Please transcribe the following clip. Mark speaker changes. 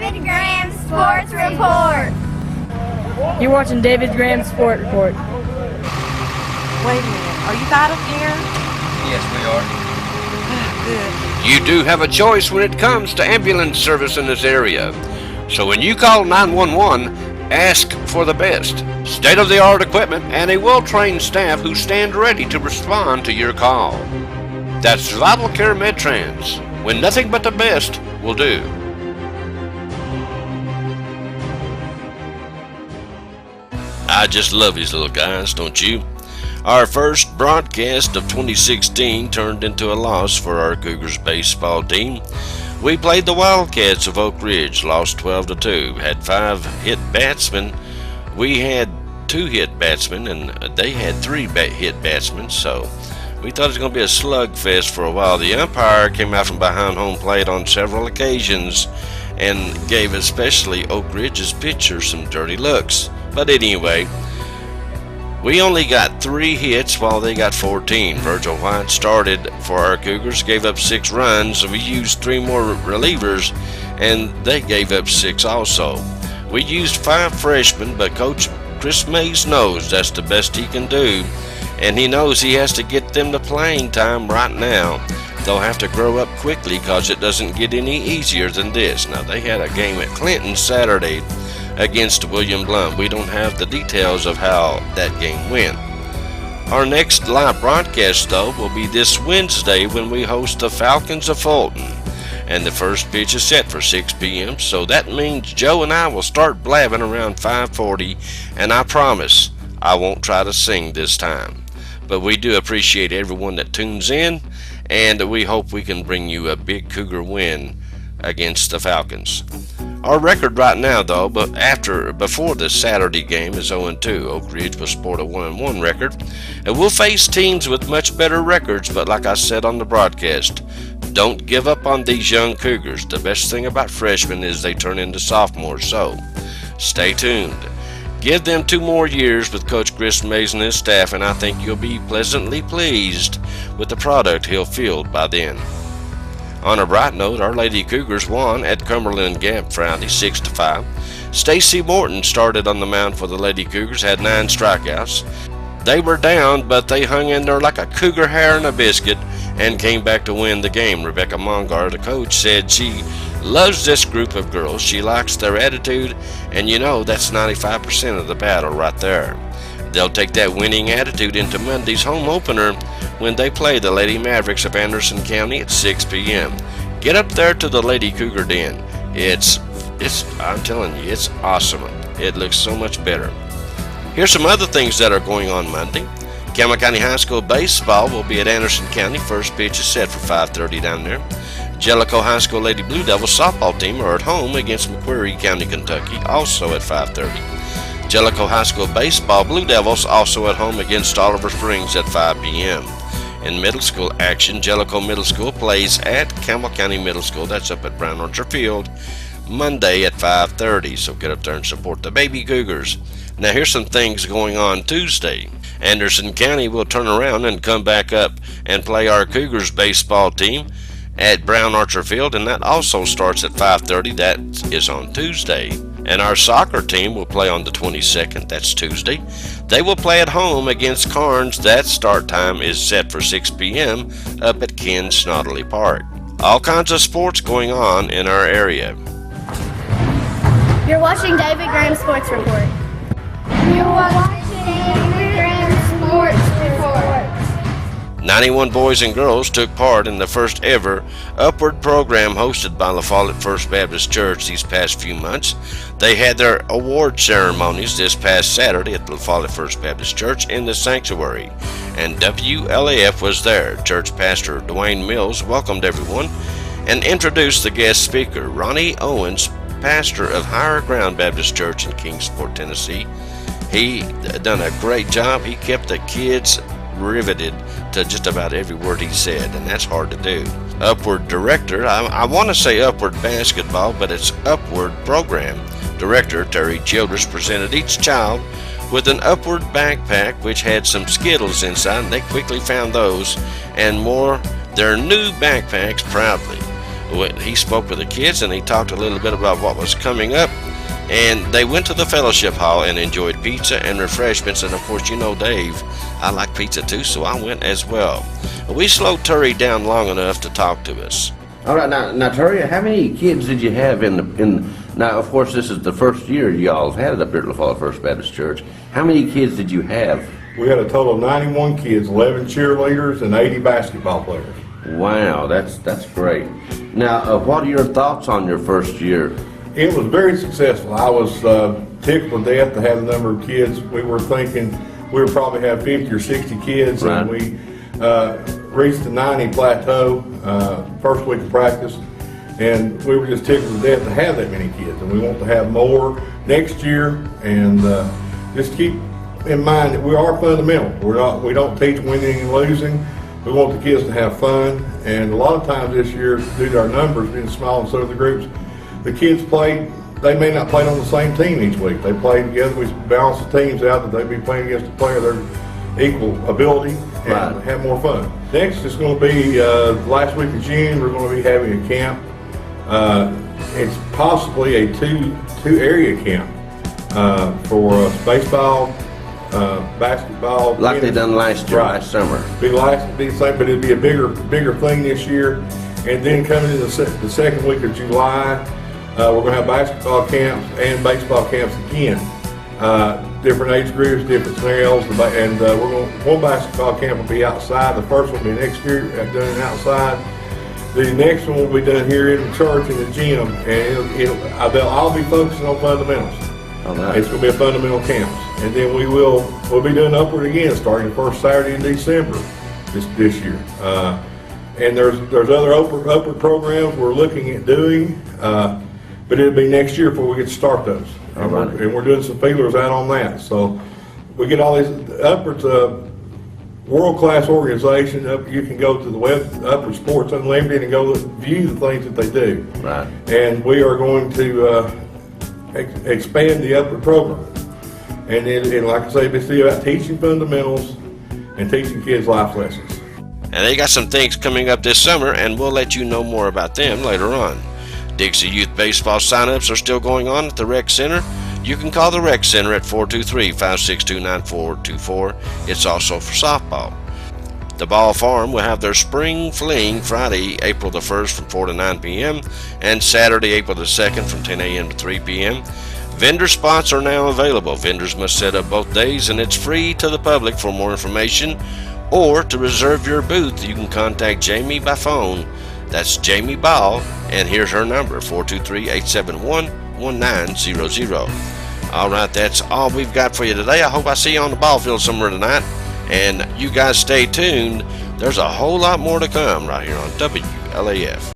Speaker 1: David Graham Sports Report.
Speaker 2: You're watching David Graham Sport Report.
Speaker 3: Wait a minute, are you out of air?
Speaker 4: Yes, we are.
Speaker 3: Good.
Speaker 5: You do have a choice when it comes to ambulance service in this area. So when you call 911, ask for the best, state-of-the-art equipment, and a well-trained staff who stand ready to respond to your call. That's Vital Care MedTrans, when nothing but the best will do. I just love these little guys, don't you? Our first broadcast of 2016 turned into a loss for our Cougars baseball team. We played the Wildcats of Oak Ridge, lost 12-2, had 5 hit batsmen. We had 2 hit batsmen, and they had 3 hit batsmen, so we thought it was going to be a slugfest for a while. The umpire came out from behind home plate on several occasions and gave especially Oak Ridge's pitcher some dirty looks. But anyway, we only got 3 hits while they got 14. Virgil White started for our Cougars, gave up 6 runs. We used 3 more relievers, and they gave up 6 also. We used 5 freshmen, but Coach Chris Mays knows that's the best he can do, and he knows he has to get them to playing time right now. They'll have to grow up quickly because it doesn't get any easier than this. Now, they had a game at Clinton Saturday against William Blount. We don't have the details of how that game went. Our next live broadcast, though, will be this Wednesday when we host the Falcons of Fulton. And the first pitch is set for 6 p.m., so that means Joe and I will start blabbing around 5:40, and I promise I won't try to sing this time. But we do appreciate everyone that tunes in, and we hope we can bring you a big Cougar win against the Falcons. Our record right now, though, before the Saturday game is 0-2. Oak Ridge will sport a 1-1 record, and we'll face teams with much better records. But like I said on the broadcast, don't give up on these young Cougars. The best thing about freshmen is they turn into sophomores. So stay tuned. Give them 2 more years with Coach Chris Mays and his staff, and I think you'll be pleasantly pleased with the product he'll field by then. On a bright note, our Lady Cougars won at Cumberland Gap Friday 6-5. Stacy Morton started on the mound for the Lady Cougars, had 9 strikeouts. They were down, but they hung in there like a cougar hair in a biscuit and came back to win the game. Rebecca Mongar, the coach, said she loves this group of girls. She likes their attitude, and you know that's 95% of the battle right there. They'll take that winning attitude into Monday's home opener when they play the Lady Mavericks of Anderson County at 6 p.m. Get up there to the Lady Cougar Den. I'm telling you, it's awesome. It looks so much better. Here's some other things that are going on Monday. Campbell County High School baseball will be at Anderson County. First pitch is set for 5:30 down there. Jellicoe High School Lady Blue Devils softball team are at home against McQuarrie County, Kentucky, also at 5:30. Jellicoe High School baseball Blue Devils also at home against Oliver Springs at 5 p.m. In middle school action, Jellicoe Middle School plays at Campbell County Middle School. That's up at Brown Orchard Field Monday at 5:30. So get up there and support the baby Cougars. Now here's some things going on Tuesday. Anderson County will turn around and come back up and play our Cougars baseball team at Brown Orchard Field, and that also starts at 5:30. That is on Tuesday. And our soccer team will play on the 22nd. That's Tuesday. They will play at home against Carnes. That start time is set for 6 p.m. up at Ken Snodley Park. All kinds of sports going on in our area.
Speaker 1: You're watching David Graham Sports Report. You're watching David Graham Sports Report.
Speaker 5: 91 boys and girls took part in the first ever Upward program hosted by La Follette First Baptist Church these past few months. They had their award ceremonies this past Saturday at La Follette First Baptist Church in the sanctuary, and WLAF was there. Church pastor Dwayne Mills welcomed everyone and introduced the guest speaker, Ronnie Owens, pastor of Higher Ground Baptist Church in Kingsport, Tennessee. He done a great job. He kept the kids riveted to just about every word he said, and that's hard to do. Upward director, I want to say Upward basketball, but it's Upward program director Terry Childress presented each child with an Upward backpack which had some Skittles inside, and they quickly found those and wore their new backpacks proudly. He spoke with the kids and he talked a little bit about what was coming up. And they went to the fellowship hall and enjoyed pizza and refreshments. And of course, you know, Dave, I like pizza too, so I went as well. We slowed Terry down long enough to talk to us.
Speaker 4: All right, now Terry, how many kids did you have now, of course, this is the first year y'all have had it up here at La Follette First Baptist Church. How many kids did you have?
Speaker 6: We had a total of 91 kids, 11 cheerleaders, and 80 basketball players.
Speaker 4: Wow, that's great. Now, what are your thoughts on your first year?
Speaker 6: It was very successful. I was tickled to death to have the number of kids. We were thinking we would probably have 50 or 60 kids,
Speaker 4: right.
Speaker 6: And we reached the 90 plateau first week of practice, and we were just tickled to death to have that many kids, and we want to have more next year. And just keep in mind that we are fundamental. We don't teach winning and losing. We want the kids to have fun, and a lot of times this year, due to our numbers being small and so are the groups, the kids played. They may not play on the same team each week. They play together. We balance the teams out that they be playing against a player of their equal ability and
Speaker 4: right.
Speaker 6: have more fun. Next is going to be last week of June. We're going to be having a camp. It's possibly a two area camp for baseball, basketball.
Speaker 4: Like they done last year,
Speaker 6: right.
Speaker 4: last summer.
Speaker 6: Be the same, but it'd be a bigger thing this year. And then coming into the second week of July, we're going to have basketball camps and baseball camps again. Different age groups, different scenarios, and one basketball camp will be outside. The first one will be next year, done outside. The next one will be done here in the church in the gym, and they'll all be focusing on fundamentals.
Speaker 4: Oh, nice.
Speaker 6: It's going to be a fundamental camp, and then we'll be doing upward again starting the first Saturday in December this year. And there's other upward programs we're looking at doing, but it'll be next year before we get to start those. And we're doing some feelers out on that. So we get all these upwards world-class organization. You can go to the web Upward Sports Unlimited and go view the things that they do.
Speaker 4: Right.
Speaker 6: And we are going to expand the upward program. And like I say, it's about teaching fundamentals and teaching kids life lessons.
Speaker 5: And they got some things coming up this summer, and we'll let you know more about them later on. Dixie Youth Baseball signups are still going on at the Rec Center. You can call the Rec Center at 423-562-9424. It's also for softball. The Ball Farm will have their Spring Fling Friday, April the 1st from 4 to 9 p.m. and Saturday, April the 2nd from 10 a.m. to 3 p.m. Vendor spots are now available. Vendors must set up both days, and it's free to the public. For more information or to reserve your booth, you can contact Jamie by phone. That's Jamie Ball, and here's her number, 423-871-1900. All right, that's all we've got for you today. I hope I see you on the ball field somewhere tonight, and you guys stay tuned. There's a whole lot more to come right here on WLAF.